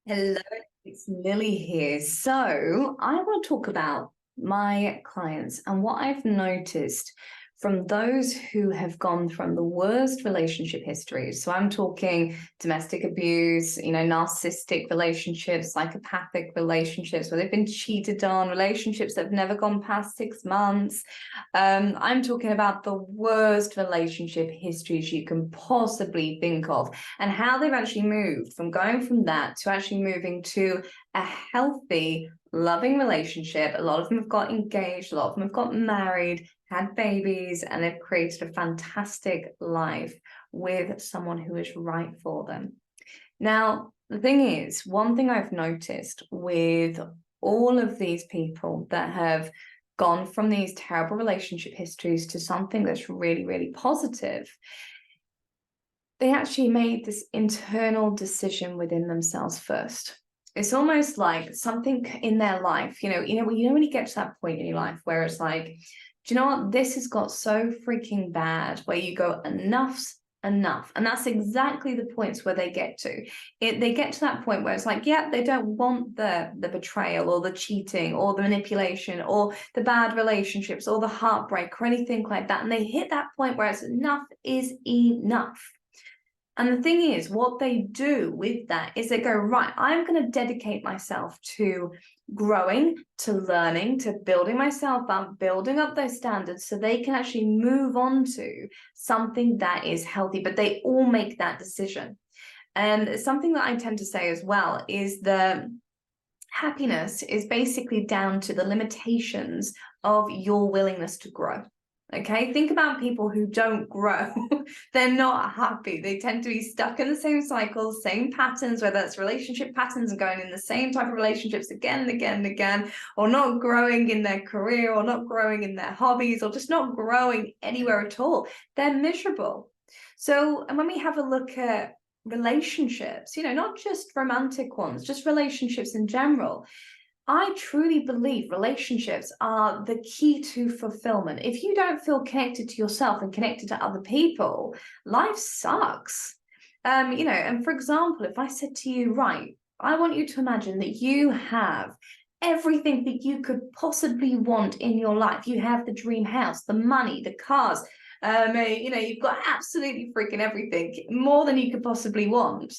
Hello, it's Lily here. So, I want to talk about my clients and what I've noticed from those who have gone from the worst relationship histories. So, I'm talking domestic abuse, narcissistic relationships, psychopathic relationships where they've been cheated on, relationships that have never gone past 6 months. I'm talking about the worst relationship histories you can possibly think of, and how they've actually moved from going from that to actually moving to a healthy, loving relationship. A lot of them have got engaged, a lot of them have got married, had babies, and they've created a fantastic life with someone who is right for them. Now, the thing is, one thing I've noticed with all of these people that have gone from these terrible relationship histories to something that's really, really positive, they actually made this internal decision within themselves first. It's almost like something in their life, when you get to that point in your life where it's like, do you know what? This has got so freaking bad, where you go, enough's enough. And that's exactly the points where they get to. They get to that point where it's like, yeah, they don't want the betrayal or the cheating or the manipulation or the bad relationships or the heartbreak or anything like that. And they hit that point where it's enough is enough. And the thing is, what they do with that is they go, right, I'm going to dedicate myself to growing, to learning, to building myself up, building up those standards so they can actually move on to something that is healthy. But they all make that decision. And something that I tend to say as well is that happiness is basically down to the limitations of your willingness to grow. Okay, think about people who don't grow. They're not happy. They tend to be stuck in the same cycles, same patterns, whether it's relationship patterns and going in the same type of relationships again and again and again, or not growing in their career, or not growing in their hobbies, or just not growing anywhere at all. They're miserable. So, and when we have a look at relationships, not just romantic ones, just relationships in general, I truly believe relationships are the key to fulfillment. If you don't feel connected to yourself and connected to other people, life sucks. And for example, if I said to you, right, I want you to imagine that you have everything that you could possibly want in your life. You have the dream house, the money, the cars. You've got absolutely freaking everything, more than you could possibly want.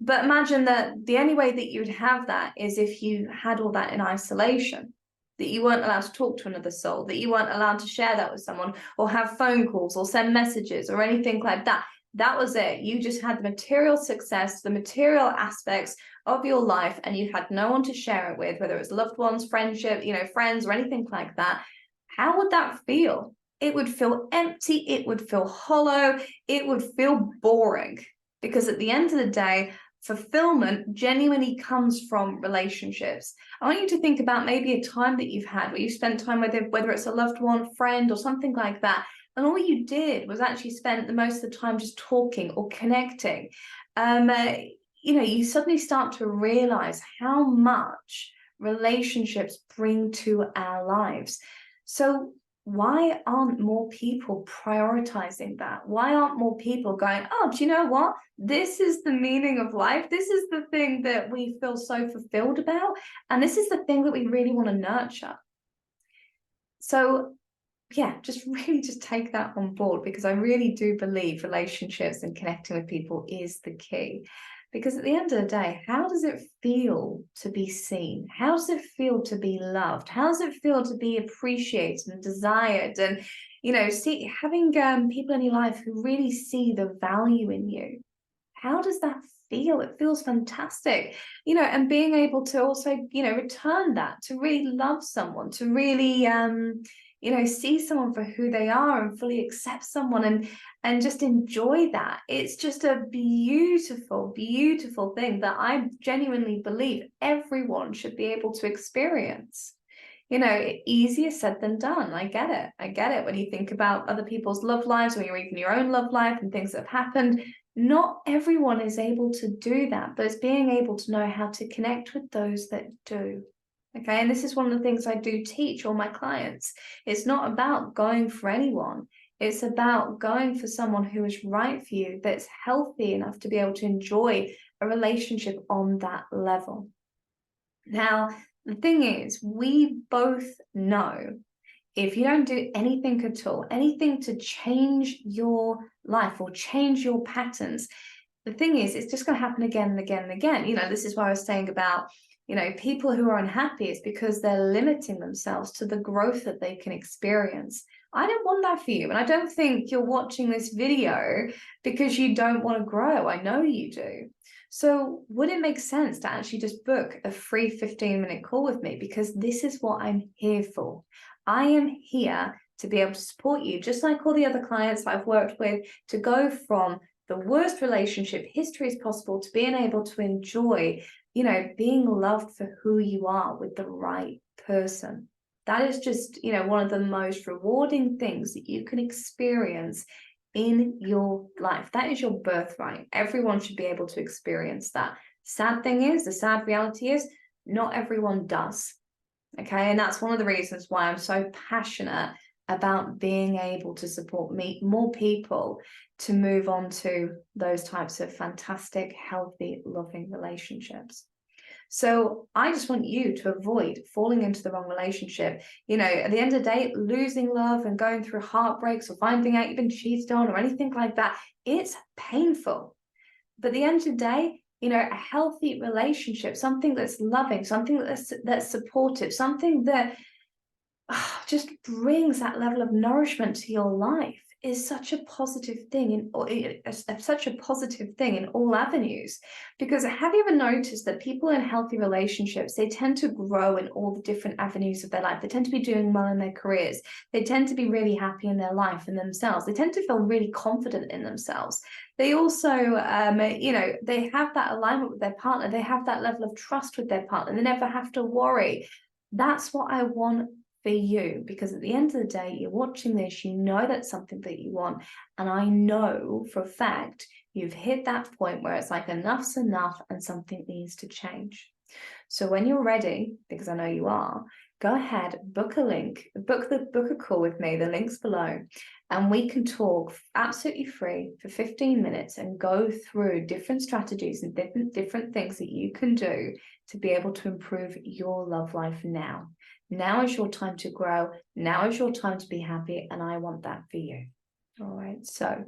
But imagine that the only way that you'd have that is if you had all that in isolation, that you weren't allowed to talk to another soul, that you weren't allowed to share that with someone or have phone calls or send messages or anything like that. That was it. You just had the material success, the material aspects of your life, and you had no one to share it with, whether it was loved ones, friendship, friends or anything like that. How would that feel? It would feel empty. It would feel hollow. It would feel boring, because at the end of the day, fulfillment genuinely comes from relationships. I want you to think about maybe a time that you've had where you spent time with it, whether it's a loved one, friend, or something like that, and all you did was actually spend the most of the time just talking or connecting. You suddenly start to realize how much relationships bring to our lives. So why aren't more people prioritizing that? Why aren't more people going, oh, do you know what? This is the meaning of life. This is the thing that we feel so fulfilled about. And this is the thing that we really want to nurture. So yeah, just really just take that on board, because I really do believe relationships and connecting with people is the key. Because at the end of the day, how does it feel to be seen? How does it feel to be loved? How does it feel to be appreciated and desired? And, having people in your life who really see the value in you. How does that feel? It feels fantastic, and being able to also, return that, to really love someone, to really, see someone for who they are and fully accept someone and just enjoy that. It's just a beautiful, beautiful thing that I genuinely believe everyone should be able to experience. Easier said than done. I get it. I get it. When you think about other people's love lives, or even your own love life and things that have happened, not everyone is able to do that, but it's being able to know how to connect with those that do. Okay, and this is one of the things I do teach all my clients. It's not about going for anyone. It's about going for someone who is right for you, that's healthy enough to be able to enjoy a relationship on that level. Now, the thing is, we both know if you don't do anything at all, anything to change your life or change your patterns, the thing is, it's just going to happen again and again and again. This is why I was saying about, people who are unhappy is because they're limiting themselves to the growth that they can experience. I don't want that for you. And I don't think you're watching this video because you don't want to grow. I know you do. So would it make sense to actually just book a free 15-minute call with me? Because this is what I'm here for. I am here to be able to support you, just like all the other clients I've worked with, to go from the worst relationship history as possible to being able to enjoy, being loved for who you are with the right person. That is just, one of the most rewarding things that you can experience in your life. That is your birthright. Everyone should be able to experience that. The sad reality is, not everyone does. Okay, and that's one of the reasons why I'm so passionate about being able to support more people to move on to those types of fantastic, healthy, loving relationships. So I just want you to avoid falling into the wrong relationship. At the end of the day, losing love and going through heartbreaks or finding out you've been cheated on or anything like that, it's painful. But at the end of the day, a healthy relationship, something that's loving, something that's supportive, something that just brings that level of nourishment to your life is such a positive thing in all avenues. Because have you ever noticed that people in healthy relationships, they tend to grow in all the different avenues of their life? They tend to be doing well in their careers. They tend to be really happy in their life and themselves. They tend to feel really confident in themselves. They also, they have that alignment with their partner. They have that level of trust with their partner. They never have to worry. That's what I want for you, because at the end of the day, you're watching this, you know that's something that you want, and I know for a fact you've hit that point where it's like enough's enough and something needs to change. So when you're ready, because I know you are, go ahead, book a call with me, the link's below, and we can talk absolutely free for 15 minutes and go through different strategies and different things that you can do to be able to improve your love life now. Now is your time to grow. Now is your time to be happy, and I want that for you. All right, so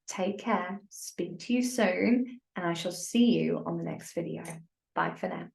take care, speak to you soon, and I shall see you on the next video. Bye for now.